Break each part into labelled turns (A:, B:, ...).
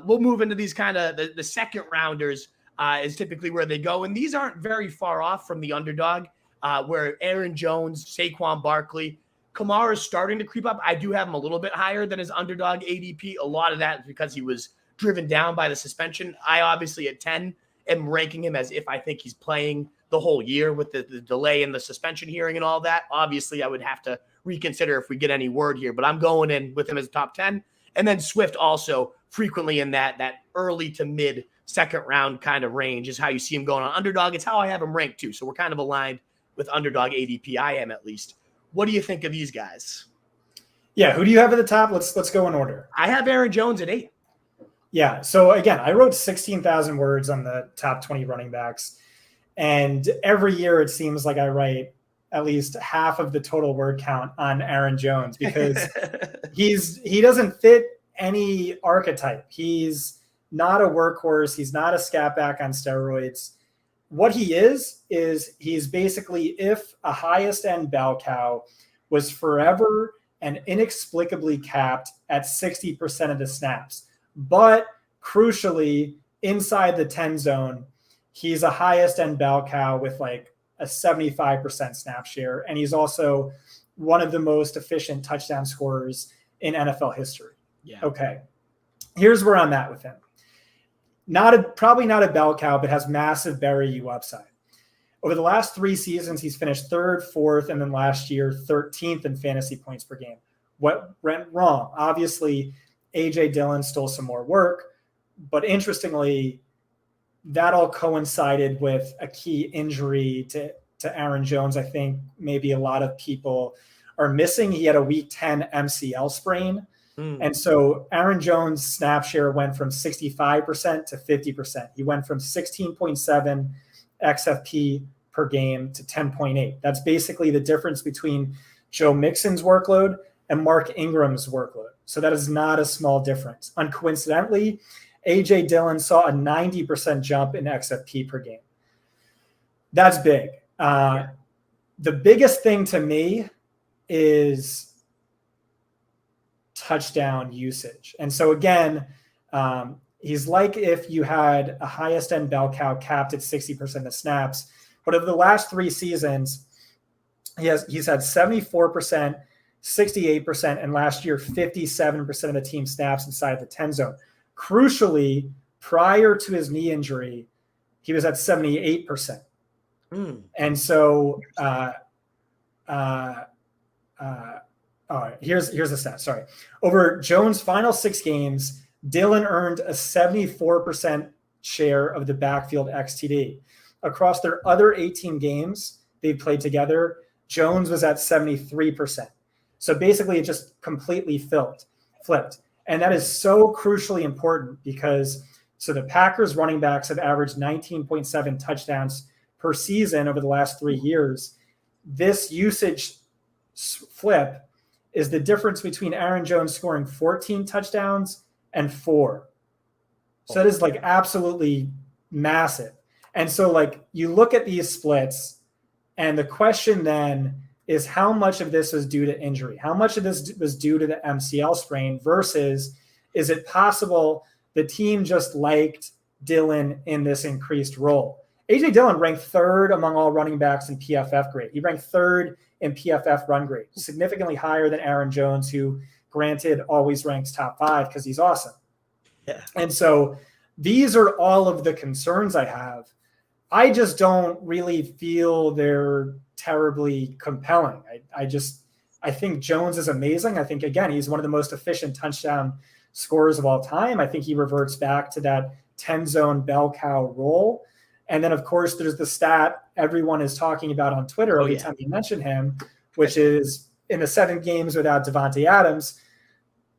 A: we'll move into these kind of the second rounders is typically where they go. And these aren't very far off from the underdog, where Aaron Jones, Saquon Barkley, Kamara is starting to creep up. I do have him a little bit higher than his underdog ADP. A lot of that is because he was driven down by the suspension. I obviously at 10 am ranking him as if I think he's playing the whole year with the delay in the suspension hearing and all that. Obviously, I would have to reconsider if we get any word here, but I'm going in with him as top 10. And then Swift also frequently in that early to mid second round kind of range is how you see him going on underdog. It's how I have him ranked too. So we're kind of aligned with underdog ADP. I am at least. What do you think of these guys?
B: Yeah, who do you have at the top? Let's go in order.
A: I have Aaron Jones at 8.
B: Yeah, so again, I wrote 16,000 words on the top 20 running backs. And every year it seems like I write at least half of the total word count on Aaron Jones because he doesn't fit any archetype. He's not a workhorse. He's not a scat back on steroids. What he is he's basically if a highest end bell cow was forever and inexplicably capped at 60% of the snaps. But crucially, inside the 10 zone, he's a highest end bell cow with like a 75% snap share. And he's also one of the most efficient touchdown scorers in NFL history.
A: Yeah.
B: Okay. Here's where I'm at with him. Probably not a bell cow, but has massive bury you upside. Over the last 3 seasons, he's finished 3rd, 4th, and then last year, 13th in fantasy points per game. What went wrong? Obviously, A.J. Dillon stole some more work, but interestingly, that all coincided with a key injury to Aaron Jones. I think maybe a lot of people are missing. He had a week 10 MCL sprain. And so Aaron Jones' snap share went from 65% to 50%. He went from 16.7 XFP per game to 10.8. That's basically the difference between Joe Mixon's workload and Mark Ingram's workload. So that is not a small difference. Uncoincidentally, A.J. Dillon saw a 90% jump in XFP per game. That's big. The biggest thing to me is touchdown usage. And so again, he's like if you had a highest end bell cow capped at 60% of snaps, but over the last 3 seasons, he's had 74%, 68%, and last year 57% of the team snaps inside the 10 zone. Crucially, prior to his knee injury, he was at 78%. And so here's the stat. Sorry. Over Jones' final 6 games, Dillon earned a 74% share of the backfield XTD. Across their other 18 games they played together, Jones was at 73%. So basically it just completely flipped. And that is so crucially important because the Packers running backs have averaged 19.7 touchdowns per season over the last 3 years. This usage flip is the difference between Aaron Jones scoring 14 touchdowns and 4. So that is like absolutely massive. And so like you look at these splits and the question then is how much of this was due to injury? How much of this was due to the MCL sprain versus is it possible the team just liked Dillon in this increased role? A.J. Dillon ranked 3rd among all running backs in PFF grade. He ranked 3rd in PFF run grade, significantly higher than Aaron Jones, who granted always ranks top 5 because he's awesome.
A: Yeah.
B: And so these are all of the concerns I have. I just don't really feel they're terribly compelling. I think Jones is amazing. I think, again, he's one of the most efficient touchdown scorers of all time. I think he reverts back to that 10-zone bell cow role. And then, of course, there's the stat everyone is talking about on Twitter every time you mention him, which is in the 7 games without Devante Adams,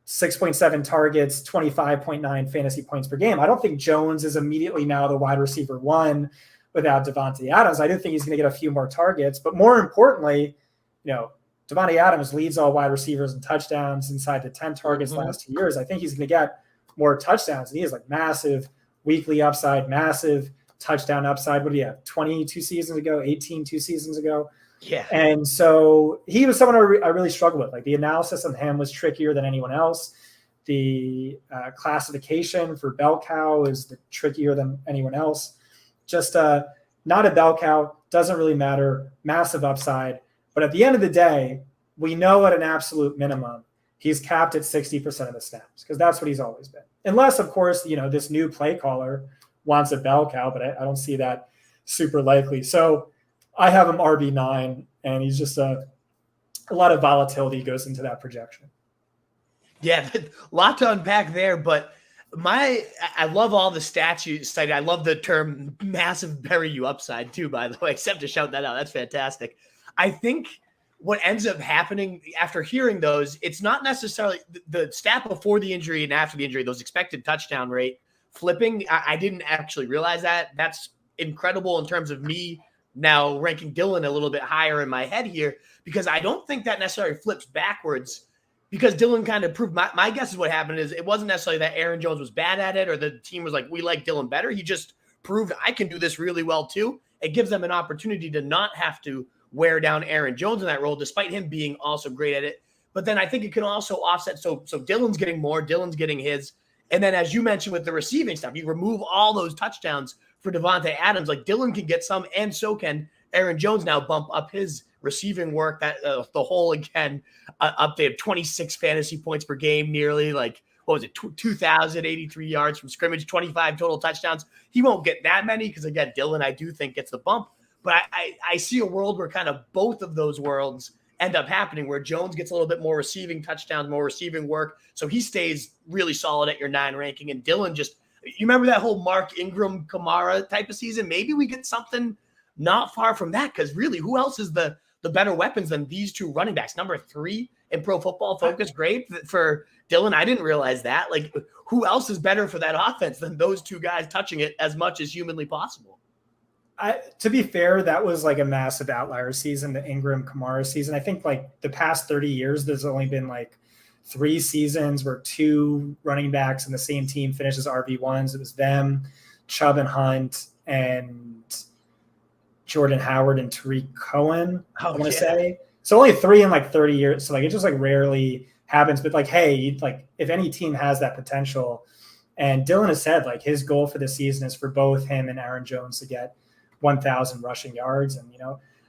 B: 6.7 targets, 25.9 fantasy points per game. I don't think Jones is immediately now the wide receiver 1 without Devante Adams. I do think he's going to get a few more targets. But more importantly, Devante Adams leads all wide receivers in touchdowns inside the 10 targets last 2 years. I think he's going to get more touchdowns. And he has like massive weekly upside, massive touchdown upside. What do you have? 22 seasons ago, 18 2 seasons ago.
A: Yeah.
B: And so he was someone I really struggled with. Like the analysis on him was trickier than anyone else. The classification for bell cow is trickier than anyone else. Just not a bell cow, doesn't really matter, massive upside. But at the end of the day, we know at an absolute minimum, he's capped at 60% of the snaps because that's what he's always been. Unless, of course, this new play caller wants a bell cow, but I don't see that super likely. So I have him RB9, and he's just a lot of volatility goes into that projection.
A: Yeah, a lot to unpack there, but I love all the stats you cited. I love the term massive bury you upside too, by the way, except to shout that out. That's fantastic. I think what ends up happening after hearing those, it's not necessarily the stat before the injury and after the injury, those expected touchdown rate flipping. I didn't actually realize that. That's incredible in terms of me now ranking Dylan a little bit higher in my head here, because I don't think that necessarily flips backwards, because Dylan kind of proved my guess is what happened is it wasn't necessarily that Aaron Jones was bad at it or the team was like, we like Dylan better. He just proved I can do this really well too. It gives them an opportunity to not have to wear down Aaron Jones in that role, despite him being also great at it. But then I think it can also offset. So Dylan's getting more, Dylan's getting his. And then as you mentioned with the receiving stuff, you remove all those touchdowns for Devante Adams. Like Dylan can get some, and so can Aaron Jones now bump up his receiving work. That the whole, again, update of 26 fantasy points per game, nearly like, what was it, 2,083 yards from scrimmage, 25 total touchdowns. He won't get that many because, again, Dylan, I do think, gets the bump. But I see a world where kind of both of those worlds end up happening, where Jones gets a little bit more receiving touchdowns, more receiving work. So he stays really solid at your 9 ranking. And Dylan just, you remember that whole Mark Ingram, Kamara type of season? Maybe we get something not far from that, because really, who else is the better weapons than these two running backs? Number 3 in Pro Football Focus grade for Dylan. I didn't realize that. Like, who else is better for that offense than those two guys touching it as much as humanly possible?
B: To be fair, that was like a massive outlier season, the Ingram Kamara season. I think like the past 30 years, there's only been like 3 seasons where 2 running backs in the same team finishes RB1s. It was them, Chubb and Hunt, and Jordan Howard and Tariq Cohen, I want to say. So only 3 in like 30 years. So like it just like rarely happens. But like, hey, like if any team has that potential, and Dylan has said like his goal for the season is for both him and Aaron Jones to get 1,000 rushing yards. And,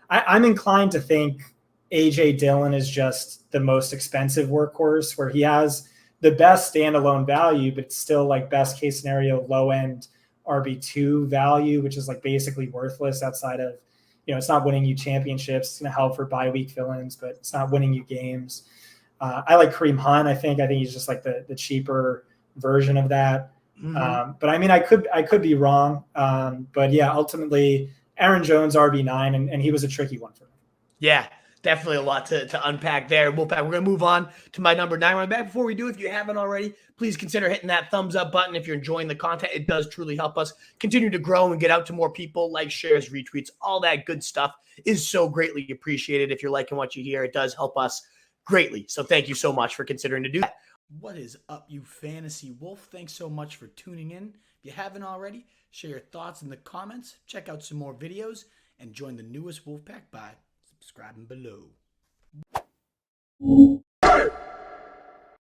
B: I'm inclined to think A.J. Dillon is just the most expensive workhorse, where he has the best standalone value, but still like best case scenario, low end RB2 value, which is like basically worthless outside of, it's not winning you championships. It's going to help for bye week fill-ins, but it's not winning you games. I like Kareem Hunt. I think he's just like the cheaper version of that. Mm-hmm. But I mean, I could be wrong. But yeah, ultimately Aaron Jones RB9, and he was a tricky one for me.
A: Yeah, definitely a lot to unpack there. Wolfpack, we're going to move on to my number 9 running back. Before we do, if you haven't already, please consider hitting that thumbs up button. If you're enjoying the content, it does truly help us continue to grow and get out to more people. Like, shares, retweets, all that good stuff is so greatly appreciated. If you're liking what you hear, it does help us greatly. So thank you so much for considering to do that. What is up, you fantasy wolf? Thanks so much for tuning in. If you haven't already, share your thoughts in the comments, check out some more videos, and join the newest Wolfpack by subscribing below.